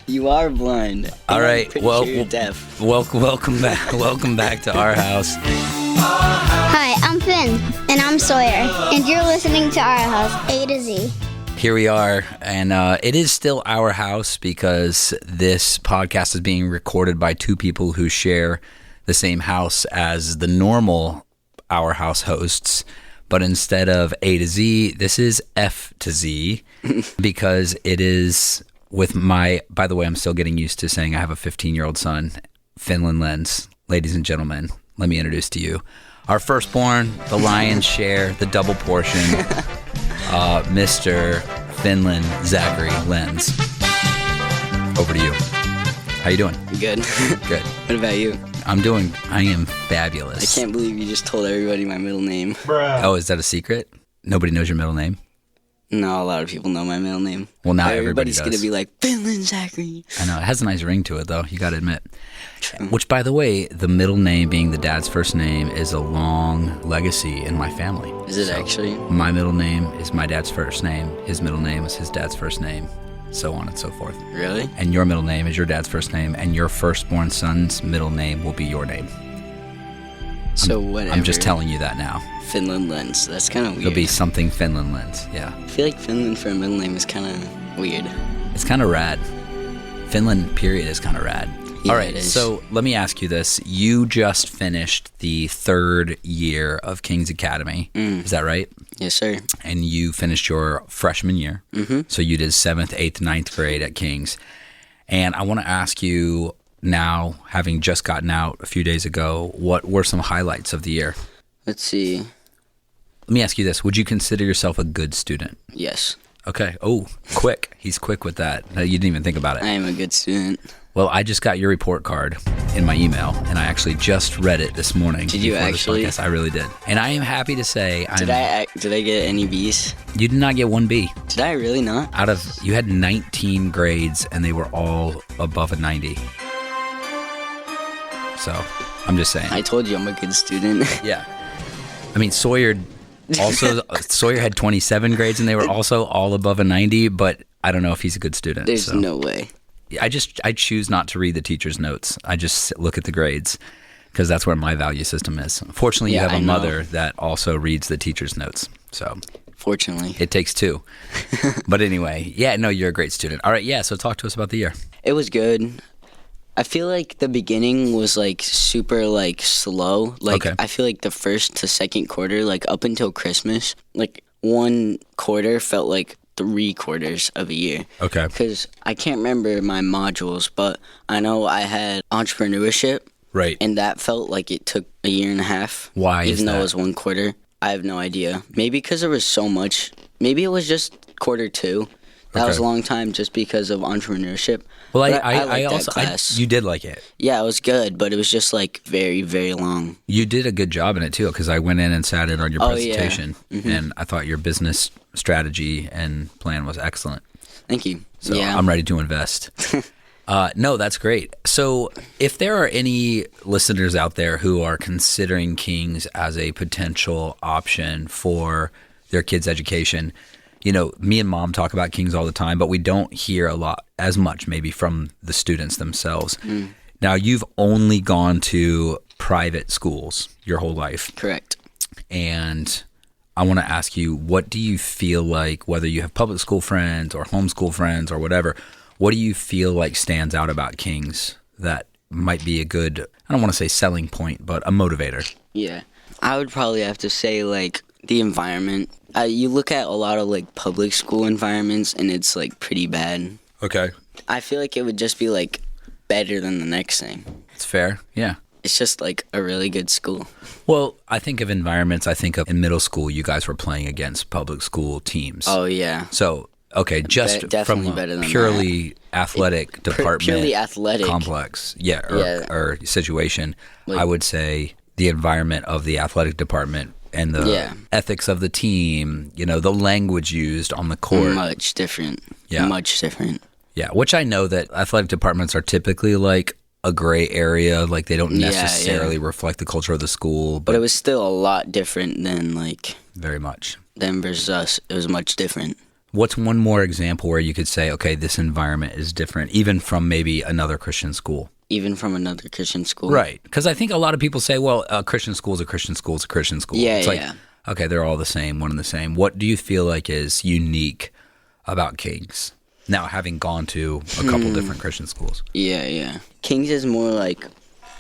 You are blind. All right. Well, sure you're deaf. Welcome back. Welcome back to our house. Hi, I'm Finn. And I'm Sawyer. And you're listening to Our House, A to Z. Here we are, and it is still our house because this podcast is being recorded by two people who share the same house as the normal Our House hosts. But instead of A to Z, this is F to Z because it is with my, by the way, I'm still getting used to saying I have a 15-year-old son, Finland Lens. Ladies and gentlemen, let me introduce to you our firstborn, the lion's share, the double portion, Mr. Finland Zachary Lens. Over to you. How you doing? Good. Good. What about you? I am fabulous. I can't believe you just told everybody my middle name. Bruh. Oh, is that a secret? Nobody knows your middle name? No, a lot of people know my middle name. Well, now everybody Everybody's does. going to be like, Finland Zachary. I know. It has a nice ring to it, though. You got to admit. True. Which, by the way, the middle name being the dad's first name is a long legacy in my family. Is it actually? My middle name is my dad's first name. His middle name is his dad's first name. So on and so forth. Really? And your middle name is your dad's first name, and your firstborn son's middle name will be your name. So whatever. I'm just telling you that now. Finland Lens. That's kind of weird. It'll be something Finland Lens. Yeah. I feel like Finland for a middle name is kind of weird. It's kind of rad. Finland, period, is kind of rad. Yeah, All right, it is. so let me ask you this. You just finished the third year of King's Academy. Is that right? Yes, sir. And you finished your freshman year. Mm-hmm. So you did 7th, 8th, 9th grade at King's. And I want to ask you now, having just gotten out a few days ago, what were some highlights of the year? Let's see. Let me ask you this. Would you consider yourself a good student? Yes. Okay. Oh, quick. He's quick with that. You didn't even think about it. I am a good student. Well, I just got your report card in my email, and I actually just read it this morning. Did you before this actually? podcast. I really did. And I am happy to say Did I get any B's? You did not get one B. Did I really not? You had 19 grades, and they were all above a 90. So, I'm just saying. I told you I'm a good student. Yeah. I mean, Sawyer had 27 grades, and they were also all above a 90, but I don't know if he's a good student. There's so. no way. I choose not to read the teacher's notes. I just look at the grades because that's where my value system is. Fortunately, you Yeah, have a I know. mother that also reads the teacher's notes. So Fortunately. it takes two. But anyway, yeah, no, you're a great student. All right, yeah, so talk to us about the year. It was good. I feel like the beginning was like super like slow. Like Okay. I feel like the first to second quarter, like up until Christmas, like one quarter felt like 3 quarters of a year. Okay. Because I can't remember my modules, but I know I had entrepreneurship, Right. and that felt like it took a year and a half. Why is Even though that? it was 1 quarter. I have no idea. Maybe because there was so much. Maybe it was just quarter 2. That was a Okay. long time just because of entrepreneurship. Well, But I liked that also class. you did like it. Yeah, it was good, but it was just like very, very long. You did a good job in it too, because I went in and sat in on your Oh, yeah. presentation, and I thought your business strategy and plan was excellent. Thank you. So yeah. I'm ready to invest. No, that's great. So if there are any listeners out there who are considering King's as a potential option for their kids' education, you know, me and Mom talk about King's all the time, but we don't hear a lot, as much maybe from the students themselves. Now, you've only gone to private schools your whole life. Correct. And I want to ask you, what do you feel like, whether you have public school friends or homeschool friends or whatever, what do you feel like stands out about King's that might be a good, I don't want to say selling point, but a motivator? Yeah. I would probably have to say, like, the environment. You look at a lot of, like, public school environments, and it's, like, pretty bad. Okay. I feel like it would just be, like, better than the next thing. It's fair. Yeah. It's just, like, a really good school. Well, I think of environments, I think of in middle school, you guys were playing against public school teams. Oh, yeah. So, okay, just definitely from better a than purely athletic department purely athletic. complex, Yeah. or situation, Like- I would say the environment of the athletic department and the Yeah. ethics of the team, you know, the language used on the court. Much different. Yeah. Much different. Yeah, which I know that athletic departments are typically like a gray area, like they don't Yeah, necessarily yeah. reflect the culture of the school, But but it was still a lot different than, like, very much. them versus us. It was much different. What's one more example where you could say, okay, this environment is different, even from maybe another Christian school? Even from another Christian school. Right. Because I think a lot of people say, well, a Christian school is a Christian school is a Christian school. Yeah, it's like, yeah. okay, they're all the same, one and the same. What do you feel like is unique about King's? Now, having gone to a couple different Christian schools. Yeah. King's is more like,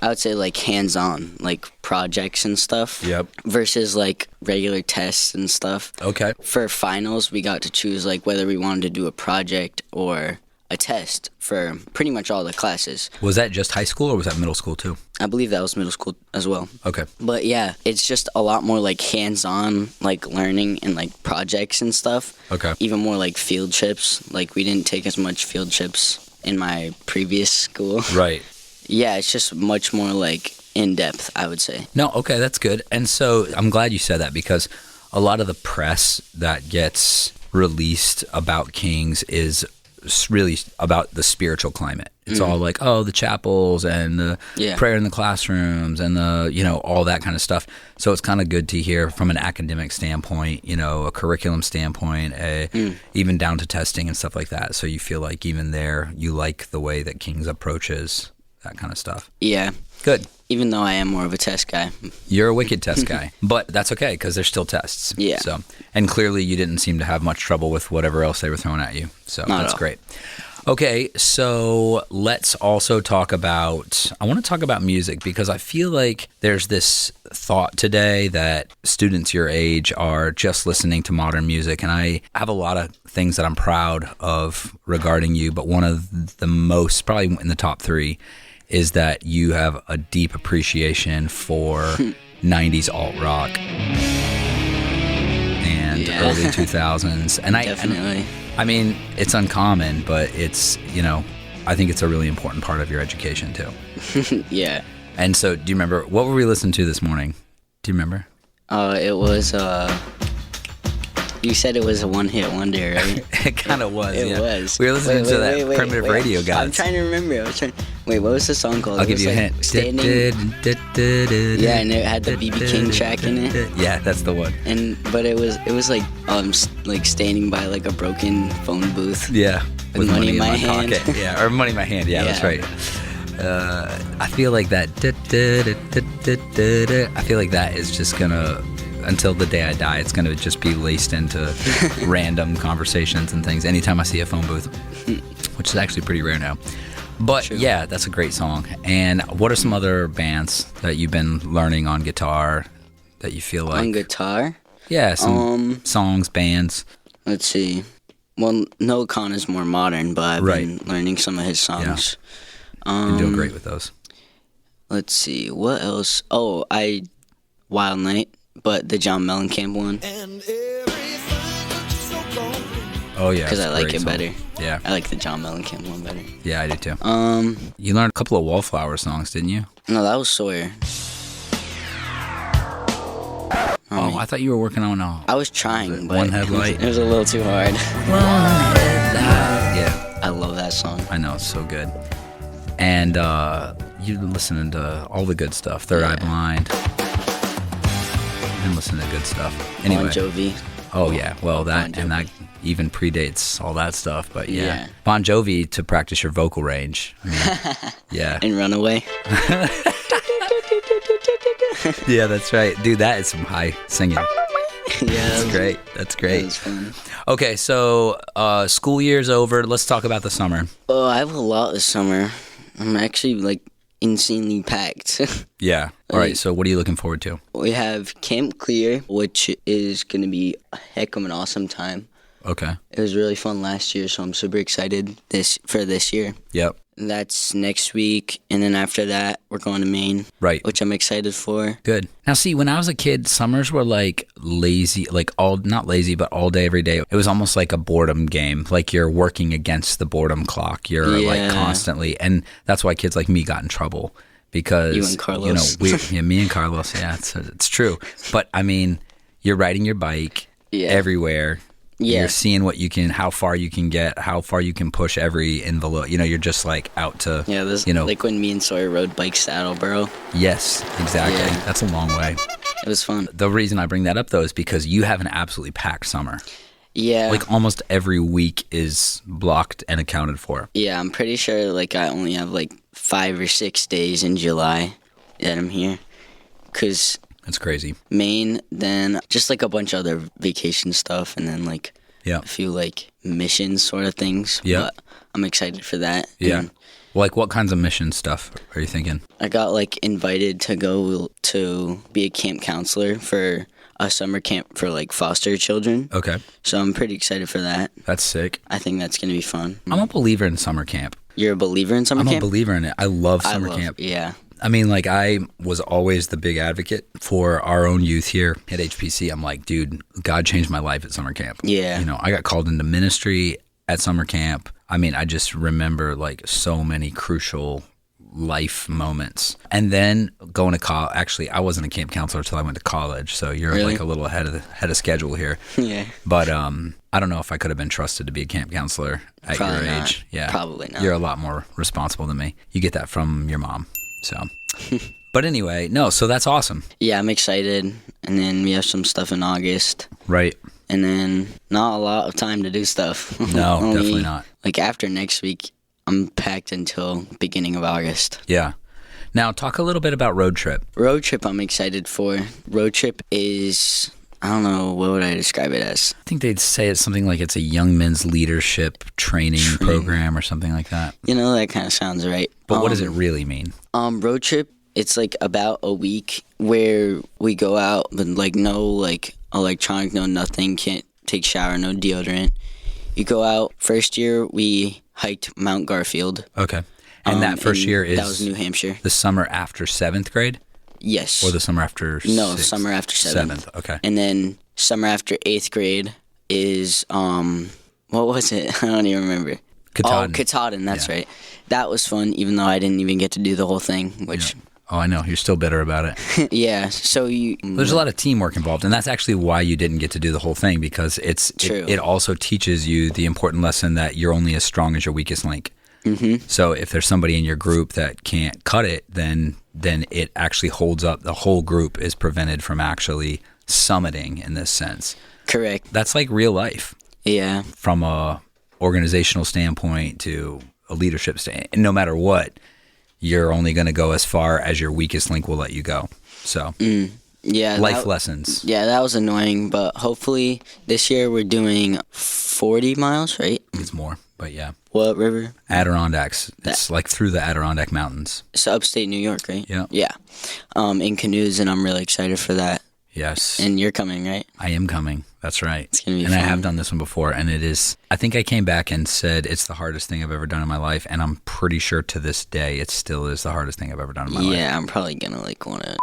I would say like hands-on, like projects and stuff. Yep. Versus like regular tests and stuff. Okay. For finals, we got to choose like whether we wanted to do a project or a test for pretty much all the classes. Was that just high school or was that middle school too? I believe that was middle school as well. Okay. But yeah, it's just a lot more like hands-on, like learning and like projects and stuff. Okay. Even more like field trips. Like we didn't take as much field trips in my previous school. Right. Yeah, it's just much more like in-depth, I would say. No, okay, that's good. And so I'm glad you said that because a lot of the press that gets released about King's is really about the spiritual climate. It's all like, oh, the chapels and the prayer in the classrooms and the, all that kind of stuff. So it's kind of good to hear from an academic standpoint, a curriculum standpoint, even down to testing and stuff like that. So you feel like even there, you like the way that King's approaches that kind of stuff. Yeah. Good. Even though I am more of a test guy. You're a wicked test guy, but that's okay because they're still tests. Yeah. So, and clearly you didn't seem to have much trouble with whatever else they were throwing at you. So that's great. Okay, so let's also talk about, I want to talk about music because I feel like there's this thought today that students your age are just listening to modern music. And I have a lot of things that I'm proud of regarding you, but one of the most, probably in the top 3, is that you have a deep appreciation for 90s alt rock and early 2000s. And Definitely. I mean, it's uncommon, but it's, I think it's a really important part of your education too. Yeah. And so, do you remember, what were we listening to this morning? Do you remember? It was, you said it was a one-hit wonder, right? It kind of was, It was. We were listening to that Primitive Radio guys. I'm trying to remember. Wait, what was the song called? I'll give you a hint. Standing. Yeah, and it had the BB King track in it. Yeah, that's the one. But it was like standing by like a broken phone booth. Yeah, with money in my hand. Pocket. Yeah, or money in my hand. Yeah, that's right. I feel like that. I feel like that is just gonna, until the day I die, it's gonna just be laced into random conversations and things. Anytime I see a phone booth, which is actually pretty rare now. But True. Yeah, that's a great song. And what are some other bands that you've been learning on guitar that you feel like? On guitar? Yeah, some songs, bands. Let's see. Well, Noah Khan is more modern, but I've been learning some of his songs. Yeah. You're doing great with those. Let's see. What else? Oh, Wild Night, but the John Mellencamp one. Oh, yeah. Because I like it better. Yeah. I like the John Mellencamp one better. Yeah, I do too. You learned a couple of Wallflower songs, didn't you? No, that was Sawyer. Oh, I thought you were working on I was trying, but One Headlight. It was a little too hard. One Headlight. Yeah. I love that song. I know, it's so good. And you're listening to all the good stuff. Third Eye Blind. You've been listening to good stuff. Anyway. Bon Jovi. Oh, yeah. Well, that even predates all that stuff. But yeah. Bon Jovi to practice your vocal range. I mean, yeah. And Runaway. Yeah, that's right. Dude, that is some high singing. Yeah, that's great. That's great. That was fun. Okay, so school year's over. Let's talk about the summer. Oh, I have a lot this summer. I'm actually insanely packed. Yeah. All right. So what are you looking forward to? We have Camp Clear, which is going to be a heck of an awesome time. Okay. It was really fun last year, so I'm super excited for this year. Yep. That's next week, and then after that, we're going to Maine. Right. Which I'm excited for. Good. Now, see, when I was a kid, summers were lazy, not lazy, but all day, every day. It was almost like a boredom game. Like you're working against the boredom clock. You're constantly, and that's why kids like me got in trouble because, you and Carlos. Me and Carlos. Yeah, it's true. But I mean, you're riding your bike everywhere. Yeah. You're seeing how far you can get, how far you can push every envelope. You're just out to, like when me and Sawyer rode bikes to Attleboro. Yes, exactly. Yeah. That's a long way. It was fun. The reason I bring that up, though, is because you have an absolutely packed summer. Yeah. Like almost every week is blocked and accounted for. Yeah, I'm pretty sure like I only have like 5 or 6 days in July that I'm here. Because That's crazy. Maine, then just like a bunch of other vacation stuff, and then like Yeah. a few like mission sort of things. Yeah. But I'm excited for that. Yeah. And Like what kinds of mission stuff are you thinking? I got like invited to go to be a camp counselor for a summer camp for like foster children. Okay. So I'm pretty excited for that. That's sick. I think that's going to be fun. I'm a believer in summer camp. You're a believer in summer I'm camp? a believer in it. I love I summer love- camp. Yeah. I mean, like, I was always the big advocate for our own youth here at HPC. I'm like, dude, God changed my life at summer camp. Yeah. You know, I got called into ministry at summer camp. I mean, I just remember, like, so many crucial life moments. And then going to college. Actually, I wasn't a camp counselor until I went to college. So you're, Really? like, a little ahead of schedule here. Yeah. But I don't know if I could have been trusted to be a camp counselor at Probably your not. age. Yeah. Probably not. You're a lot more responsible than me. You get that from your mom. So, but anyway, no, so that's awesome. Yeah, I'm excited. And then we have some stuff in August. Right. And then not a lot of time to do stuff. No, Only, definitely not. Like after next week, I'm packed until beginning of August. Yeah. Now, talk a little bit about road trip. Road trip I'm excited for. Road trip is, I don't know, what would I describe it as? I think they'd say it's something like it's a young men's leadership training program or something like that. You know, that kind of sounds right. But what does it really mean? Road trip, it's like about a week where we go out with like no like electronic, no nothing, can't take shower, no deodorant. You go out. First year we hiked Mount Garfield. Okay. And that first year is that was New Hampshire. the summer after 7th grade Yes. or the summer after No, 6th? summer after 7th. Okay. And then summer after 8th grade is what was it? I don't even remember. Katahdin. Oh, Katahdin, that's Yeah. right. That was fun, even though I didn't even get to do the whole thing, which Oh, I know. You're still bitter about it. yeah, so you There's a lot of teamwork involved, and that's actually why you didn't get to do the whole thing, because True. it also teaches you the important lesson that you're only as strong as your weakest link. Mm-hmm. So if there's somebody in your group that can't cut it, then it actually holds up. The whole group is prevented from actually summiting in this sense. correct. That's like real life Yeah. from a organizational standpoint to a leadership standpoint. No matter what, you're only going to go as far as your weakest link will let you go. So Yeah. life lessons. Yeah, that was annoying, but hopefully this year we're doing 40 miles, right? It's more, but yeah. What river? Adirondacks. It's like through the Adirondack Mountains. It's upstate New York, right? Yeah. Yeah. In canoes, and I'm really excited for that. Yes. And you're coming, right? I am coming. That's right. It's gonna be and I fun. have done this one before, and it is. I think I came back and said it's the hardest thing I've ever done in my life, and I'm pretty sure to this day it still is the hardest thing I've ever done in my life. Yeah, I'm probably gonna like want to.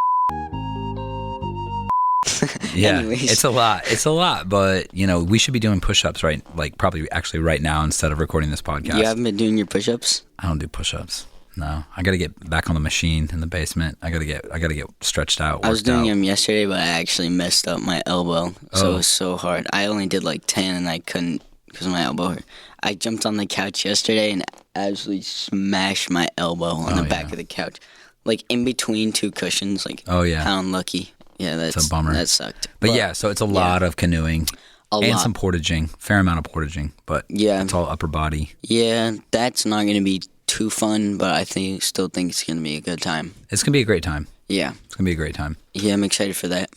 Yeah, Anyways. it's a lot. It's a lot, but you know we should be doing push-ups right, like probably actually right now instead of recording this podcast. You haven't been doing your push-ups? I don't do push-ups. No, I got to get back on the machine in the basement. I got to get stretched out. I was worked doing out. them yesterday, but I actually messed up my elbow, so Oh. it was so hard. I only did like 10, and I couldn't because my elbow hurt. I jumped on the couch yesterday and absolutely smashed my elbow on the back yeah. of the couch, like in between two cushions. Like, Oh, yeah. how unlucky. Yeah, that's a bummer. That sucked. But yeah, so it's a lot of canoeing a and lot. some portaging, fair amount of portaging, but Yeah. it's all upper body. Yeah, that's not gonna be too fun, but I still think it's gonna be a good time. It's gonna be a great time. Yeah, It's gonna be a great time. yeah, I'm excited for that.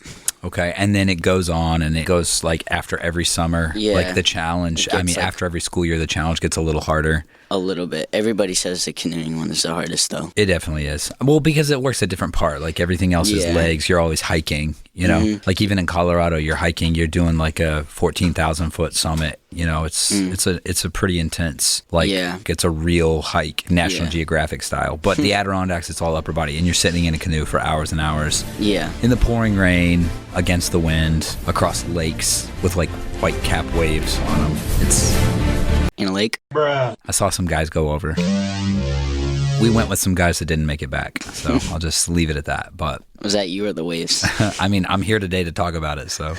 Okay, and then it goes on, and it goes like after every summer, Yeah. like the challenge. It I gets, mean, like- after every school year, the challenge gets a little harder. A little bit. Everybody says the canoeing one is the hardest, though. It definitely is. Well, because it works a different part. Like everything else is Yeah. legs. You're always hiking. You know, like even in Colorado, you're hiking. You're doing like a 14,000 foot summit. You know, it's a pretty intense. Like Yeah. it's a real hike, National Yeah. Geographic style. But the Adirondacks, it's all upper body, and you're sitting in a canoe for hours and hours Yeah. in the pouring rain, against the wind, across lakes with like white cap waves on them. It's. In a lake? I saw some guys go over. We went with some guys that didn't make it back, so I'll just leave it at that. But Was that you or the waves? I mean, I'm here today to talk about it, so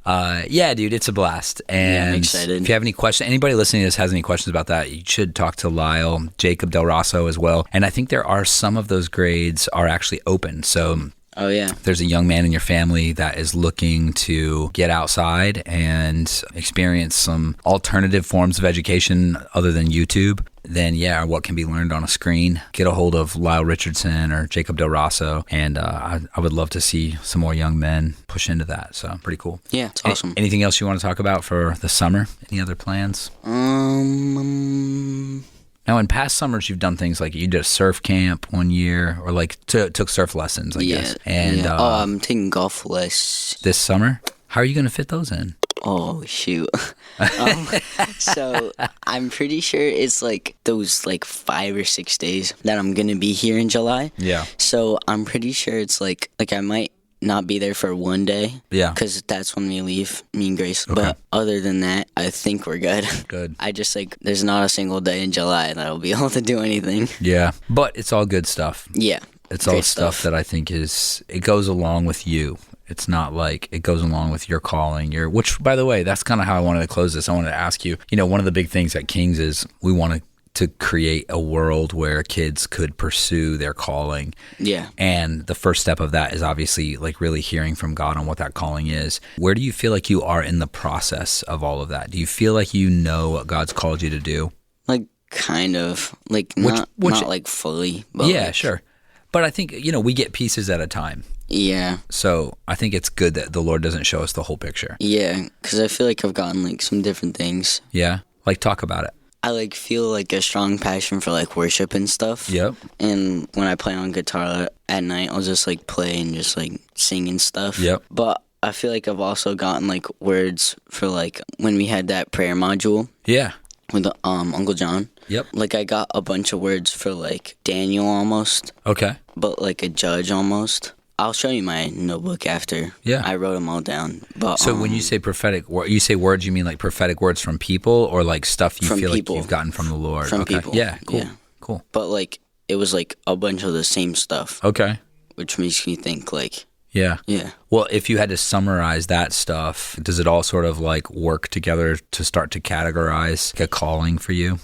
yeah, dude, it's a blast. And I'm excited. if you have any questions, anybody listening to this has any questions about that, you should talk to Lyle, Jacob Del Rosso as well. And I think there are some of those grades are actually open, so Oh, yeah. If there's a young man in your family that is looking to get outside and experience some alternative forms of education other than YouTube, then yeah, what can be learned on a screen, get a hold of Lyle Richardson or Jacob Del Rosso, and I would love to see some more young men push into that. So pretty cool. Yeah, it's awesome. Anything else you want to talk about for the summer? Any other plans? Now, in past summers, you've done things like you did a surf camp one year, or like took surf lessons, I guess. And I'm taking golf lessons this summer. How are you going to fit those in? Oh, shoot. So I'm pretty sure it's like those like 5 or 6 days that I'm going to be here in July. Yeah. So I'm pretty sure it's like I might not be there for one day. Yeah. Because that's when we leave, me and Grace. Okay. But other than that, I think we're good. Good. I just there's not a single day in July that I'll be able to do anything. Yeah. But it's all good stuff. Yeah. It's all Great stuff that I think it goes along with you. It's not like it goes along with your calling, which, by the way, that's kind of how I wanted to close this. I wanted to ask you, one of the big things at Kings is we want to create a world where kids could pursue their calling. Yeah. And the first step of that is obviously like really hearing from God on what that calling is. Where do you feel like you are in the process of all of that? Do you feel like you know what God's called you to do? Like, kind of. Like, not like fully. But yeah, sure. But I think, we get pieces at a time. Yeah. So I think it's good that the Lord doesn't show us the whole picture. Yeah, because I feel like I've gotten like some different things. Yeah? Like, talk about it. I feel like a strong passion for worship and stuff. Yep. And when I play on guitar at night, I'll just play and just sing and stuff. Yep. But I feel like I've also gotten words for when we had that prayer module. Yeah. With Uncle John. Yep. I got a bunch of words for Daniel almost. Okay. But a judge almost. I'll show you my notebook after. Yeah. I wrote them all down. But so when you say prophetic, you say words, you mean prophetic words from people or stuff you feel people. like you've gotten from the Lord? From okay. people. Yeah, cool. Yeah. Cool. But it was a bunch of the same stuff. Okay. Which makes me think yeah. Yeah. Well, if you had to summarize that stuff, does it all sort of work together to start to categorize a calling for you?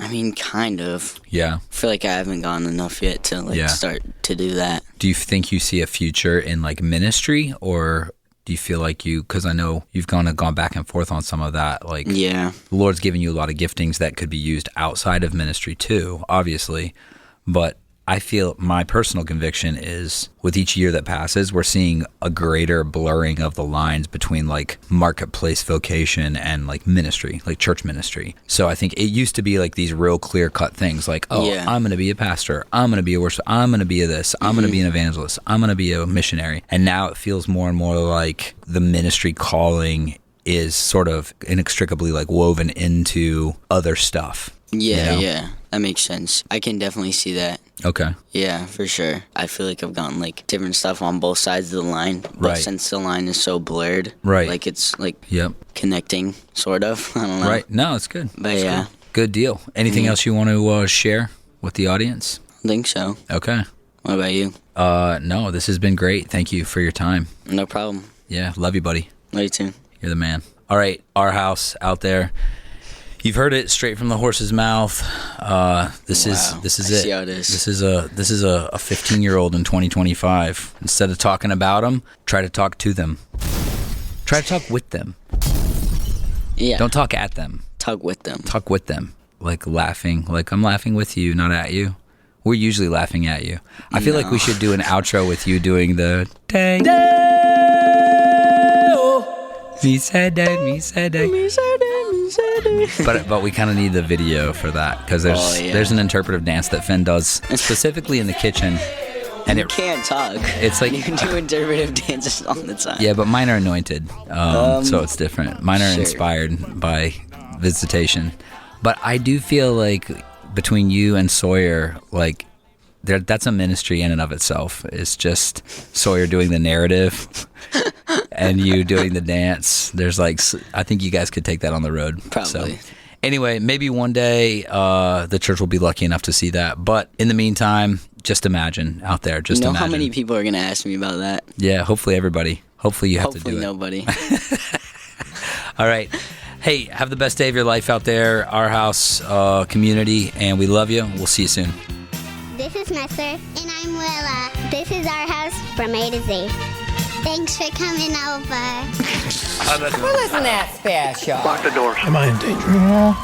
I mean, kind of. Yeah. I feel like I haven't gone enough yet to start to do that. Do you think you see a future in ministry, or do you feel like because I know you've gone back and forth on some of that, yeah, the Lord's given you a lot of giftings that could be used outside of ministry too, obviously, but I feel my personal conviction is with each year that passes, we're seeing a greater blurring of the lines between marketplace vocation and ministry, church ministry. So I think it used to be these real clear cut things I'm going to be a pastor. I'm going to be a worshiper. I'm going to be this. I'm going to be an evangelist. I'm going to be a missionary. And now it feels more and more like the ministry calling is sort of inextricably woven into other stuff. Yeah, yeah. That makes sense. I can definitely see that. Okay. Yeah, for sure. I feel like I've gotten different stuff on both sides of the line. But Right. since the line is so blurred, Right. It's Yep. connecting, sort of. I don't know. Right. No, it's good. But It's yeah, good deal. Anything else you want to share with the audience? I think so. Okay. What about you? No, this has been great. Thank you for your time. No problem. Yeah, love you, buddy. Love you too. You're the man. All right, our house out there. You've heard it straight from the horse's mouth. This is I it. see how it is. This is a 15-year-old in 2025. Instead of talking about them, try to talk to them. Try to talk with them. Yeah. Don't talk at them. Talk with them. Talk with them. Laughing. I'm laughing with you, not at you. We're usually laughing at you. I feel like we should do an outro with you doing the dang. Me said that, me said that. Me said it, me said it. But we kind of need the video for that because there's an interpretive dance that Finn does specifically in the kitchen, and You can't talk. It's You can do interpretive dances all the time. yeah, but mine are anointed, so it's different. Mine are Sure. inspired by visitation, but I do feel like between you and Sawyer, that's a ministry in and of itself. It's just Sawyer doing the narrative and you doing the dance. There's I think you guys could take that on the road. Probably. So, anyway, maybe one day the church will be lucky enough to see that. But in the meantime, just imagine out there. Just You know imagine. how many people are going to ask me about that? Yeah, hopefully everybody. Hopefully you have Hopefully to do it. nobody. All right. Hey, have the best day of your life out there, our house community, and we love you. We'll see you soon. This This is Messer. And I'm Willa. This is our house from A to Z. Thanks for coming over. Well, isn't that special? Lock the doors. Am I in danger at all?